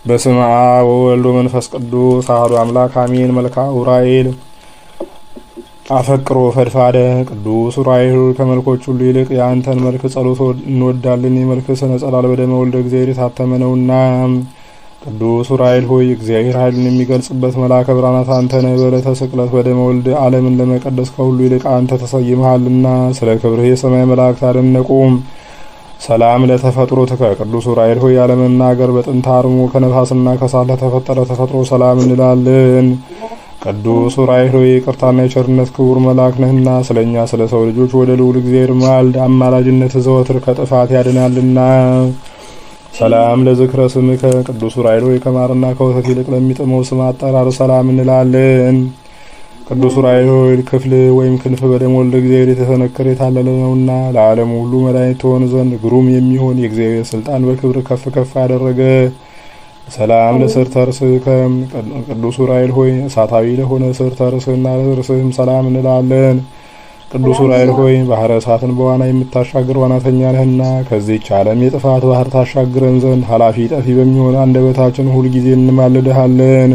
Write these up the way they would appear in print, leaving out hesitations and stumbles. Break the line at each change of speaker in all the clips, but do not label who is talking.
በስመ አብ ወወልድ ወመንፈስ ቅዱስ አሐዱ አምላክ አሜን። መልክአ ዑራኤል አፈቅሮ ፈድፋደ ቅዱስ ዑራኤል ከመልኮች ሁሉ ይልቅ የአንተን መልክ ጸሎት እንወዳለን። የመልክ ስነ ጸላል በደመ ወልደ እግዚአብሔር የታተመ ነውና። ቅዱስ ዑራኤል ሆይ እግዚአብሔር ኃይልን የሚገልጽበት መልአከ ብርሃናት አንተ ነህ። በዕለተ ስቅለት በደመ ወልድ ዓለምን ለመቀደስ ከሁሉ ይልቅ አንተ ተሰይመሃልና ስለ ክብርህ የሰማይ መላእክት አደነቁ። ሰላም ለተፈጥሮትከ ቅዱስ ዑራኤል ሆይ ያለመናገር በጥንተ አርሞ ከነፋስና ከእሳት ለተፈጠረ ተፈጥሮ ሰላም እንላለን። ቅዱስ ዑራኤል ሆይ ይቅርታና የቸርነት ክቡር መልአክ ነህና ስለኛ ስለ ሰው ልጆች ወደ ልዑል እግዚአብሔር ማልድ። አማላጅነት ዘወትር ከጥፋት ያድናልና። ሰላም ለዝክረ ስምከ ቅዱስ ዑራኤል ሆይ ከማርና ከወተት ይልቅ ለሚጥመው ስም አጠራር ሰላም እንላለን። ቅዱስ ዑራኤል ሆይ ክፍል ወይም ክንፍ በደመ ወልደ እግዚአብሔር የተሰነከረ የታለለ ነውና ለዓለሙ ሁሉ መድኃኒት ትሆን ዘንድ ግሩም የሚሆን የእግዚአብሔር ስልጣን በክብር ከፍ ከፍ ያደረገ። ሰላም ለስርተ ርእስከ ቅዱስ ዑራኤል ሆይ እሳታዊ ለሆነ ስርተ ርእስህና ለርእስህም ሰላም እንላለን። ቅዱስ ዑራኤል ሆይ ባህረ እሳትን በዋና የምታሻግር ዋናተኛ ነህና ከዚህች ዓለም የጥፋት ባህር ታሻግረን ዘንድ ኃላፊ ጠፊ በሚሆን አንደበታችን ሁል ጊዜ እንማልድሃለን።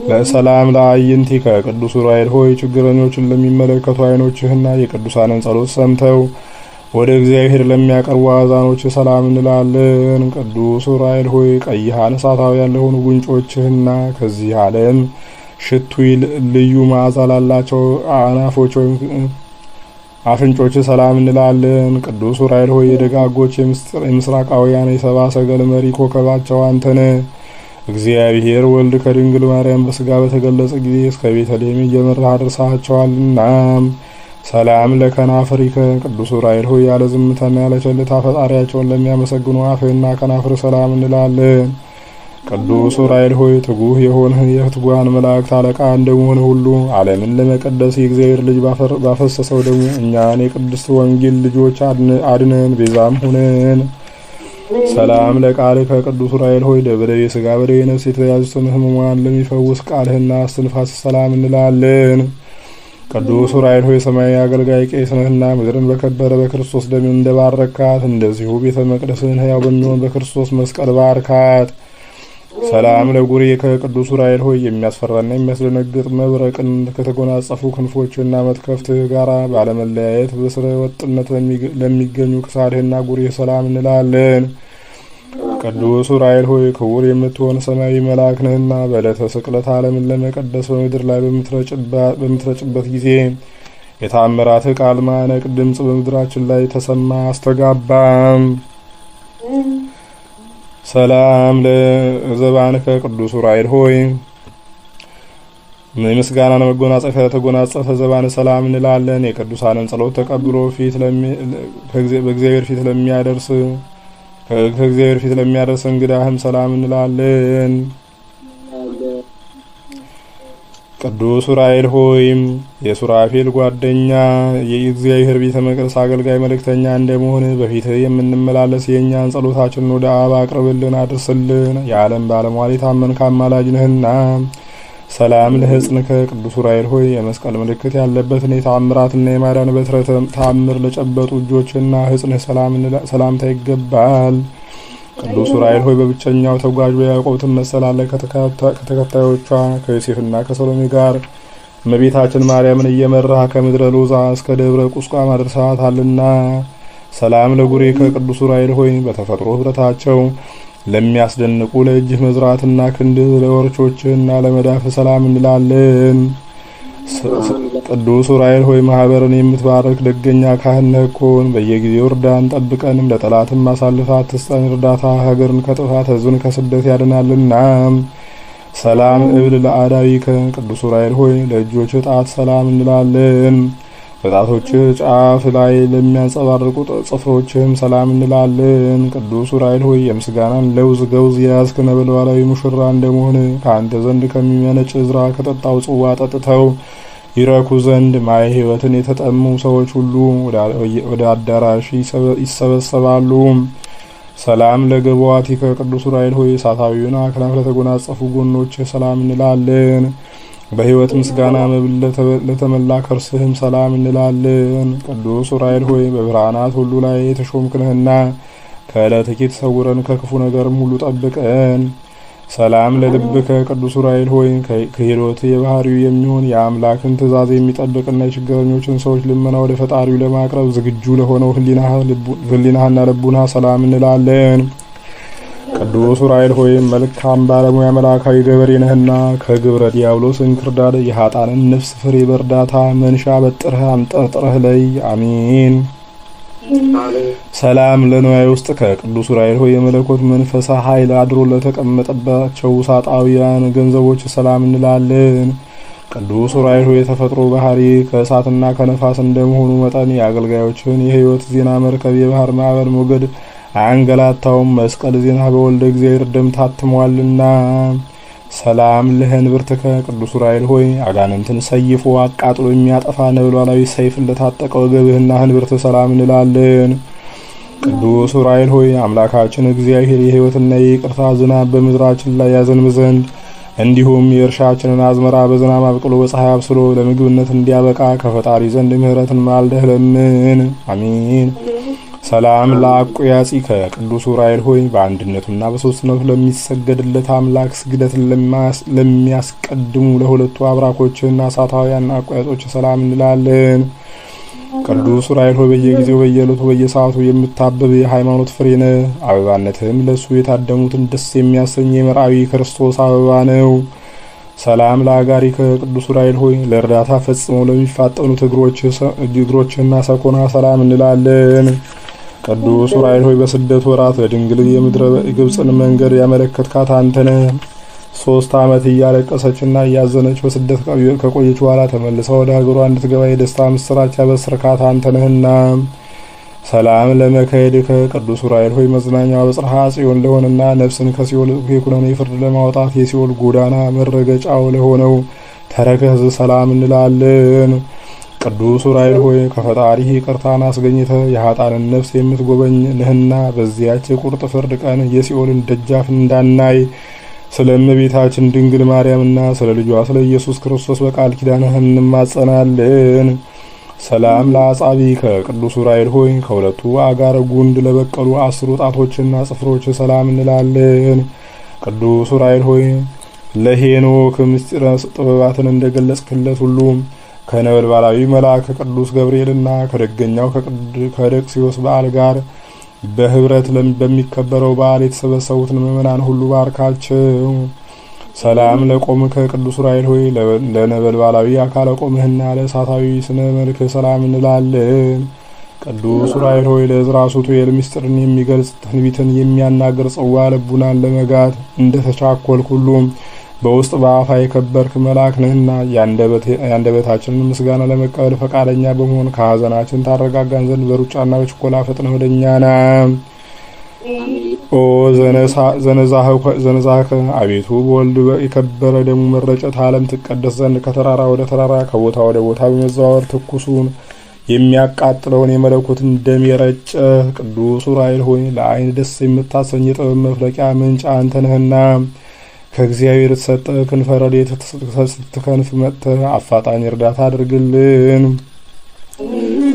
ለሰላም ለአዕይንቲከ ቅዱስ ዑራኤል ሆይ ችግረኞችን ለሚመለከቱ ዓይኖችህና የቅዱሳንን ጸሎት ሰምተው ወደ እግዚአብሔር ለሚያቀርቡ አዛኖች ሰላም እንላለን። ቅዱስ ዑራኤል ሆይ ቀይሃን እሳታውያን ለሆኑ ጉንጮችህና ከዚህ ዓለም ሽቱ ልዩ መዓዛ ላላቸው አናፎች ወይም አፍንጮች ሰላም እንላለን። ቅዱስ ዑራኤል ሆይ የደጋጎች የምስራቃውያን የሰባ ሰገል መሪ ኮከባቸው አንተነ እግዚአብሔር ወልድ ከድንግል ማርያም በስጋ በተገለጸ ጊዜ እስከ ቤተልሔም እየመራህ አድርሰሃቸዋልና። ሰላም ለከናፍሪከ ቅዱስ ዑራኤል ሆይ ያለ ዝምታና ያለ ቸልታ ፈጣሪያቸውን ለሚያመሰግኑ አፍህና ከናፍር ሰላም እንላለን። ቅዱስ ዑራኤል ሆይ ትጉህ የሆንህ የትጉሃን መላእክት አለቃ እንደመሆን ሁሉ ዓለምን ለመቀደስ የእግዚአብሔር ልጅ ባፈሰሰው ደግሞ እኛን የቅድስት ወንጌል ልጆች አድነን፣ ቤዛም ሁነን። ሰላም ለቃልከ ቅዱስ ዑራኤል ሆይ ደበደብ የሥጋ በደዌ ነፍስ የተያዙትን ሕሙማን ለሚፈውስ ቃልህና እስትንፋስ ሰላም እንላለን። ቅዱስ ዑራኤል ሆይ ሰማያዊ አገልጋይ ቄስ ነህና ምድርን በከበረ በክርስቶስ ደም እንደባረካት እንደዚሁ ቤተ መቅደስን ሕያው በሚሆን በክርስቶስ መስቀል ባርካት። ሰላም ለጉሬከ ቅዱስ ዑራኤል ሆይ የሚያስፈራና የሚያስደነግጥ መብረቅን ከተጎናጸፉ ክንፎችና መትከፍትህ ጋር ባለመለያየት በስረ ወጥነት ለሚገኙ ክሳድህና ጉሬህ ሰላም እንላለን። ቅዱስ ዑራኤል ሆይ ክቡር የምትሆን ሰማያዊ መልአክ ነህና በዕለተ ስቅለት ዓለምን ለመቀደስ በምድር ላይ በምትረጭበት ጊዜ የታምራት ቃል ማነቅ ድምፅ በምድራችን ላይ ተሰማ አስተጋባም። ሰላም ለዘባንከ ቅዱስ ዑራኤል ሆይ ምስጋናን መጎናጸፊያ ተጎናጸፈ ዘባን ሰላም እንላለን። የቅዱሳንን ጸሎት ተቀብሎ በእግዚአብሔር ፊት ለሚያደርስ እንግዳህም ሰላም እንላለን። ቅዱስ ዑራኤል ሆይ የሱራፌል ጓደኛ የእግዚአብሔር ቤተ መቅደስ አገልጋይ መልእክተኛ እንደመሆን በፊትህ የምንመላለስ የእኛን ጸሎታችንን ወደ አብ አቅርብልን፣ አድርስልን። የዓለም ባለሟል የታመንክ አማላጅ ነህና። ሰላም ለሕጽንከ ቅዱስ ዑራኤል ሆይ የመስቀል ምልክት ያለበትን የተአምራትና የማዳን በትረ ተአምር ለጨበጡ እጆችና ሕጽንህ ሰላምታ ይገባል። ቅዱስ ዑራኤል ሆይ በብቸኛው ተጓዥ በያዕቆብ ትመሰላለህ። ከተከታዮቿ ከዮሴፍና ከሰሎሜ ጋር እመቤታችን ማርያምን እየመራህ ከምድረ ሎዛ እስከ ደብረ ቁስቋም አድርሰሃታልና። ሰላም ለጉሬከ ቅዱስ ዑራኤል ሆይ በተፈጥሮ ኅብረታቸው ለሚያስደንቁ ለእጅህ መዝራትና ክንድህ ለወርቾችህና ለመዳፍ ሰላም እንላለን። ቅዱስ ዑራኤል ሆይ ማህበርን የምትባረክ ደገኛ ካህን ነህ እኮን። በየጊዜው እርዳን ጠብቀንም፣ ለጠላትም አሳልፈህ አትስጠን። እርዳታ ሀገርን ከጥፋት ሕዝብን ከስደት ያድናልና። ሰላም እብል ለአዳዊከ ቅዱስ ዑራኤል ሆይ ለእጆች ጣት ሰላም እንላለን። በጣቶችህ ጫፍ ላይ ለሚያንጸባርቁ ጽፍሮችህም ሰላም እንላለን። ቅዱስ ዑራኤል ሆይ የምስጋናን ለውዝ ገውዝ የያዝክ ነበልባላዊ ሙሽራ እንደመሆን ከአንተ ዘንድ ከሚመነጭ ዕዝራ ከጠጣው ጽዋ ጠጥተው ይረኩ ዘንድ ማየ ሕይወትን የተጠሙ ሰዎች ሁሉ ወደ አዳራሽ ይሰበሰባሉ። ሰላም ለገበዋቲከ ቅዱስ ዑራኤል ሆይ እሳታዊውን አክናፍ ለተጎናጸፉ ጎኖችህ ሰላም እንላለን። በሕይወት ምስጋና መብል ለተመላ ከርስህም ሰላም እንላለን። ቅዱስ ዑራኤል ሆይ በብርሃናት ሁሉ ላይ የተሾምክ ነህና ከዕለተ ኪት ሰውረን ከክፉ ነገርም ሁሉ ጠብቀን። ሰላም ለልብከ ቅዱስ ዑራኤል ሆይ ክህሎት የባህሪው የሚሆን የአምላክን ትእዛዝ የሚጠብቅና የችግረኞችን ሰዎች ልመና ወደ ፈጣሪው ለማቅረብ ዝግጁ ለሆነው ህሊናህና ልቡና ሰላም እንላለን። ቅዱስ ዑራኤል ሆይ መልካም ባለሙያ መላካዊ ገበሬ ነህና ከግብረ ዲያብሎስ እንክርዳድ የኃጣንን ነፍስ ፍሬ በእርዳታ መንሻ በጥረህ አንጠርጥረህ ለይ። አሜን። ሰላም ለንዋይ ውስጥ ከቅዱስ ዑራኤል ሆይ የመለኮት መንፈሳ ኃይል አድሮ ለተቀመጠባቸው ውሳጣውያን ገንዘቦች ሰላም እንላለን። ቅዱስ ዑራኤል ሆይ የተፈጥሮ ባህሪ ከእሳትና ከነፋስ እንደመሆኑ መጠን የአገልጋዮችን የህይወት ዜና መርከብ የባህር ማዕበል ሞገድ አያንገላታውም። መስቀል ዜና በወልደ እግዚአብሔር ደም ታትሟልና። ሰላም ለህንብርትከ ቅዱስ ዑራኤል ሆይ አጋንንትን ሰይፎ አቃጥሎ የሚያጠፋ ነበልባላዊ ሰይፍ ለታጠቀ ወገብህና ህንብርት ሰላም እንላለን። ቅዱስ ዑራኤል ሆይ አምላካችን እግዚአብሔር የህይወትና የይቅርታ ዝናብ በምድራችን ላይ ያዘንብ ዘንድ እንዲሁም የእርሻችንን አዝመራ በዝናብ አብቅሎ በፀሐይ አብስሎ ለምግብነት እንዲያበቃ ከፈጣሪ ዘንድ ምሕረትን ማልደህ ለምን። አሜን። ሰላም ለአቁያጺከ ቅዱስ ዑራኤል ሆይ በአንድነቱና በሶስትነቱ ለሚሰገድለት አምላክ ስግደትን ለሚያስቀድሙ ለሁለቱ አብራኮችና እሳታውያን አቁያጾች ሰላም እንላለን። ቅዱስ ዑራኤል ሆይ በየጊዜው በየዕለቱ በየሰዓቱ የምታብብ የሃይማኖት ፍሬ ነህ። አበባነትህም ለእሱ የታደሙትን ደስ የሚያሰኝ የመርአዊ ክርስቶስ አበባ ነው። ሰላም ለአጋሪከ ቅዱስ ዑራኤል ሆይ ለእርዳታ ፈጽመው ለሚፋጠኑት እግሮችና ሰኮና ሰላም እንላለን። ቅዱስ ዑራኤል ሆይ በስደት ወራት ለድንግል የምድረ ግብጽን መንገድ ያመለከትካት አንተ ነህ። 3 ዓመት እያለቀሰችና እያዘነች በስደት ከቆየች በኋላ ተመልሳ ወደ ሀገሯ እንድትገባ የደስታ ምስራች ያበስርካት አንተ ነህና። ሰላም ለመካሄድከ ቅዱስ ዑራኤል ሆይ መዝናኛዋ በጽርሐ ጽዮን ለሆነና ነፍስን ከሲኦል የኩነኔ ፍርድ ለማውጣት የሲኦል ጎዳና መረገጫው ለሆነው ተረከዝ ሰላም እንላለን። ቅዱስ ዑራኤል ሆይ ከፈጣሪ ይቅርታን አስገኝተ የኃጣንን ነፍስ የምትጎበኝ ነህና በዚያች የቁርጥ ፍርድ ቀን የሲኦልን ደጃፍ እንዳናይ ስለ እመቤታችን ድንግል ማርያምና ስለ ልጇ ስለ ኢየሱስ ክርስቶስ በቃል ኪዳንህ እንማጸናለን። ሰላም ለአጻቢከ ቅዱስ ዑራኤል ሆይ ከሁለቱ አጋረ ጉንድ ለበቀሉ 10 ጣቶችና ጽፍሮች ሰላም እንላለን። ቅዱስ ዑራኤል ሆይ ለሄኖክ ምስጢረ ጥበባትን እንደገለጽክለት ሁሉ ከነበልባላዊ መልአክ ቅዱስ ገብርኤልና ከደገኛው ከደቅሲዮስ በዓል ጋር በህብረት በሚከበረው በዓል የተሰበሰቡትን ምእመናን ሁሉ ባርካቸው። ሰላም ለቆምከ ቅዱስ ዑራኤል ሆይ ለነበልባላዊ አካለ ቆምህና ለእሳታዊ ስነ መልክ ሰላም እንላለን። ቅዱስ ዑራኤል ሆይ ለዕዝራ ሱቱኤል ምስጢርን የሚገልጽ ትንቢትን የሚያናገር ጽዋ ልቡናን ለመጋት እንደተቻኮልክ ሁሉ በውስጥ በአፋ የከበርክ መልአክ ነህና ያንደበታችንን ምስጋና ለመቀበል ፈቃደኛ በመሆን ከሀዘናችን ታረጋጋን ዘንድ በሩጫና በችኮላ ፈጥነህ ወደኛ ና። ኦ ዘነዛከ አቤቱ በወልድ የከበረ ደሙ መረጨት ዓለም ትቀደስ ዘንድ ከተራራ ወደ ተራራ ከቦታ ወደ ቦታ በመዘዋወር ትኩሱን የሚያቃጥለውን የመለኮትን ደም የረጨ ቅዱስ ዑራኤል ሆይ ለዓይን ደስ የምታሰኝ የጥበብ መፍለቂያ ምንጭ አንተ ነህና ከእግዚአብሔር የተሰጠ ክንፈ ረድኤት ስትከንፍ መጥተህ አፋጣኝ እርዳታ አድርግልን።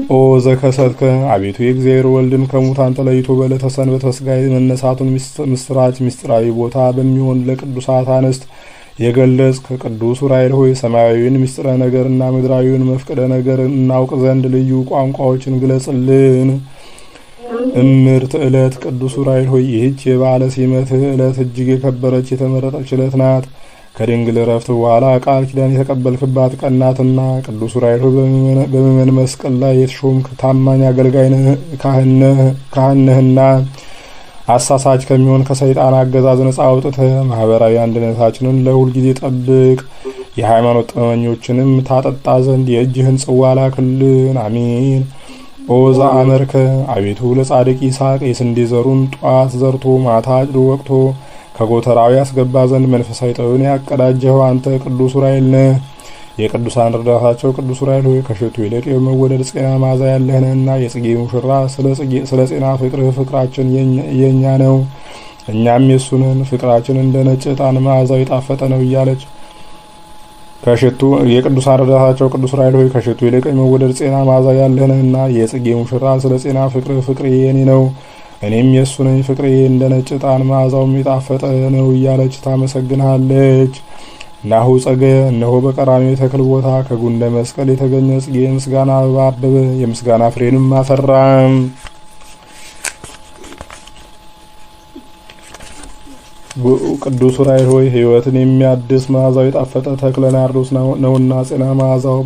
ኦ ዘከሰትከ አቤቱ የእግዚአብሔር ወልድን ከሙታን ተለይቶ በዕለተ ሰንበት በሥጋ መነሳቱን ምስራች ምስጢራዊ ቦታ በሚሆን ለቅዱሳት አንስት የገለጽክ ቅዱስ ዑራኤል ሆይ ሰማያዊውን ምስጢረ ነገርና ምድራዊውን መፍቅደ ነገር እናውቅ ዘንድ ልዩ ቋንቋዎችን ግለጽልን። እምርት ዕለት ቅዱስ ዑራኤል ሆይ ይህች የበዓለ ሲመትህ ዕለት እጅግ የከበረች የተመረጠች ዕለት ናት። ከድንግል ዕረፍት በኋላ ቃል ኪዳን የተቀበልክባት ቀን ናትና ቅዱስ ዑራኤል ሆይ በምእመን መስቀል ላይ የተሾምክ ታማኝ አገልጋይ ካህን ነህና አሳሳች ከሚሆን ከሰይጣን አገዛዝ ነጻ አውጥተህ ማህበራዊ አንድነታችንን ለሁል ጊዜ ጠብቅ። የሃይማኖት ጥመኞችንም ታጠጣ ዘንድ የእጅህን ጽዋ ላክልን። አሜን። ኦ ዘአመርከ አቤቱ ለጻድቅ ይስሐቅ የስንዴ ዘሩን ጧት ዘርቶ ማታ አጭዶ ወቅቶ ከጎተራው ያስገባ ዘንድ መንፈሳዊ ጥበብን ያቀዳጀኸው አንተ ቅዱስ ዑራኤል ነህ። የቅዱሳን ረዳታቸው ቅዱስ ዑራኤል ሆይ ከሽቱ ይልቅ የመወደድ ጤና መዓዛ ያለህ ነህና የጽጌ ሙሽራ ስለ ጤና ፍቅራችን የኛ ነው፣ እኛም የሱ ነን። ፍቅራችን እንደ ነጭ ዕጣን መዓዛው የጣፈጠ ነው እያለች ከሽቱ የቅዱሳን ረዳታቸው ቅዱስ ዑራኤል ሆይ ከሽቱ ይልቅ የመወደድ ጤና መዓዛ ያለህ ነህና የጽጌ ሙሽራ ስለ ጤና ፍቅር የኔ ነው፣ እኔም የእሱ ነኝ። ፍቅሬ እንደ ነጭ ዕጣን መዓዛውም የጣፈጠ ነው እያለች ታመሰግንሃለች። ናሁ ጸገ እነሆ በቀራንዮ የተክል ቦታ ከጉንደ መስቀል የተገኘ ጽጌ ምስጋና አበባ አበበ፣ የምስጋና ፍሬንም አፈራ። ቅዱስ ዑራኤል ሆይ ሕይወትን የሚያድስ መዓዛው የጣፈጠ ተክለ ናርዶስ ነውና ጽና መዓዛው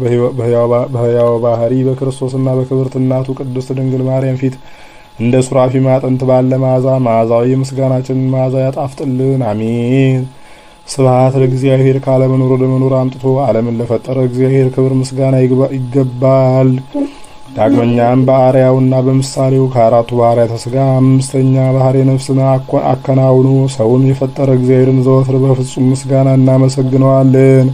በሕያው ባህሪ በክርስቶስና በክብርት እናቱ ቅድስት ድንግል ማርያም ፊት እንደ ሱራፊ ማጠንት ባለ መዓዛው የምስጋናችንን መዓዛ ያጣፍጥልን። አሜን። ስብሐት ለእግዚአብሔር ካለመኖር ወደ መኖር አምጥቶ ዓለምን ለፈጠረ እግዚአብሔር ክብር ምስጋና ይገባል። ዳግመኛም በአርአያውና በምሳሌው ከአራቱ ባህርያተ ሥጋ አምስተኛ ባህርየ ነፍስን አከናውኖ ሰውን የፈጠረ እግዚአብሔርን ዘወትር በፍጹም ምስጋና እናመሰግነዋለን።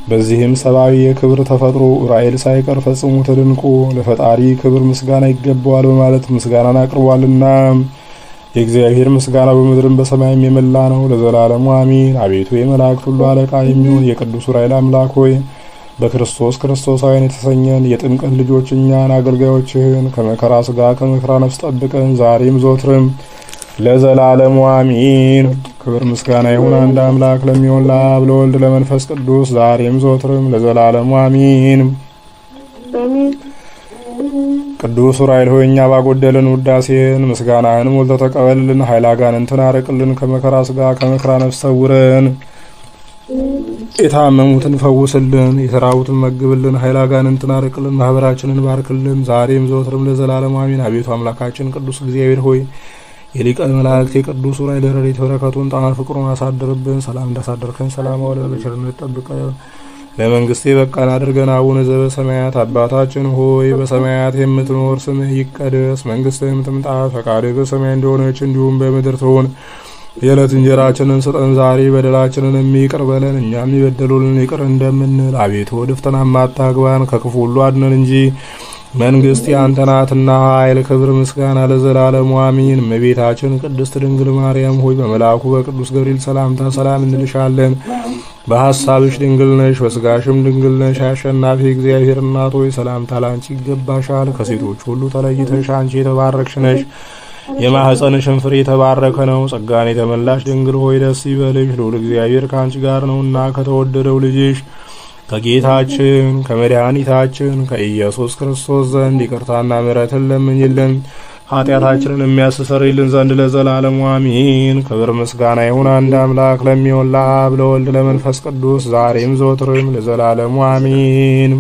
በዚህም ሰብአዊ የክብር ተፈጥሮ ዑራኤል ሳይቀር ፈጽሞ ተደንቆ ለፈጣሪ ክብር ምስጋና ይገባዋል በማለት ምስጋናን አቅርቧልና የእግዚአብሔር ምስጋና በምድርም በሰማይም የመላ ነው ለዘላለሙ አሜን። አቤቱ የመላእክት ሁሉ አለቃ የሚሆን የቅዱስ ዑራኤል አምላክ ሆይ ክርስቶሳውያን የተሰኘን የጥምቀት ልጆች እኛን አገልጋዮችህን ከመከራ ሥጋ ከመከራ ነፍስ ጠብቀን ዛሬም ዘወትርም ለዘላለሙ አሜን። ክብር ምስጋና ይሁን አንድ አምላክ ለሚሆን ለአብ ለወልድ ለመንፈስ ቅዱስ ዛሬም ዘወትርም ለዘላለሙ አሜን። ቅዱስ ዑራኤል ሆይ እኛ ባጎደልን ውዳሴን ምስጋናህን ሞልተህ ተቀበልልን። ኃይለ አጋንንትን አርቅልን። ከመከራ ሥጋ ከመከራ ነፍስ ሰውረን። የታመሙትን ፈውስልን። የተራቡትን መግብልን። ኃይለ አጋንንትን አርቅልን። ማህበራችንን ባርክልን ዛሬም ዘወትርም ለዘላለሙ አሜን። አቤቱ አምላካችን ቅዱስ እግዚአብሔር ሆይ የሊቀ መላእክት የቅዱስ ዑራኤል ረድኤት በረከቱን ጣዕመ ፍቅሩን አሳድርብን። ሰላም እንዳሳደርከን ሰላም አውለን በቸርነት ጠብቀን ለመንግስቴ በቃን አድርገን። አቡነ ዘበሰማያት አባታችን ሆይ በሰማያት የምትኖር ስምህ ይቀደስ፣ መንግስትህም ትምጣ፣ ፈቃድህ በሰማይ እንደሆነች እንዲሁም በምድር ትሁን። የዕለት እንጀራችንን ስጠን ዛሬ፣ በደላችንን ይቅር በለን እኛም የበደሉንን ይቅር እንደምንል። አቤቱ ወደ ፈተና አታግባን ከክፉ ሁሉ አድነን እንጂ መንግስት ያንተ ናትና ኃይል፣ ክብር፣ ምስጋና ለዘላለሙ አሜን። እመቤታችን ቅድስት ድንግል ማርያም ሆይ በመልአኩ በቅዱስ ገብርኤል ሰላምታ ሰላም እንልሻለን። በሐሳብሽ ድንግል ነሽ፣ በስጋሽም ድንግል ነሽ። አሸናፊ እግዚአብሔር እናት ሆይ ሰላምታ ላንቺ ይገባሻል። ከሴቶች ሁሉ ተለይተሽ አንቺ የተባረክሽ ነሽ፣ የማኅፀንሽም ፍሬ የተባረከ ነው። ጸጋን የተመላሽ ድንግል ሆይ ደስ ይበልሽ፣ ልዑል እግዚአብሔር ከአንቺ ጋር ነውና ከተወደደው ልጅሽ ከጌታችን ከመድኃኒታችን ከኢየሱስ ክርስቶስ ዘንድ ይቅርታና ምሕረትን ለምኝልን ኃጢአታችንን የሚያስተሰርይልን ዘንድ ለዘላለሙ አሜን። ክብር ምስጋና ይሁን አንድ አምላክ ለሚሆን ለአብ ለወልድ ለመንፈስ ቅዱስ ዛሬም ዘወትርም ለዘላለሙ አሜን።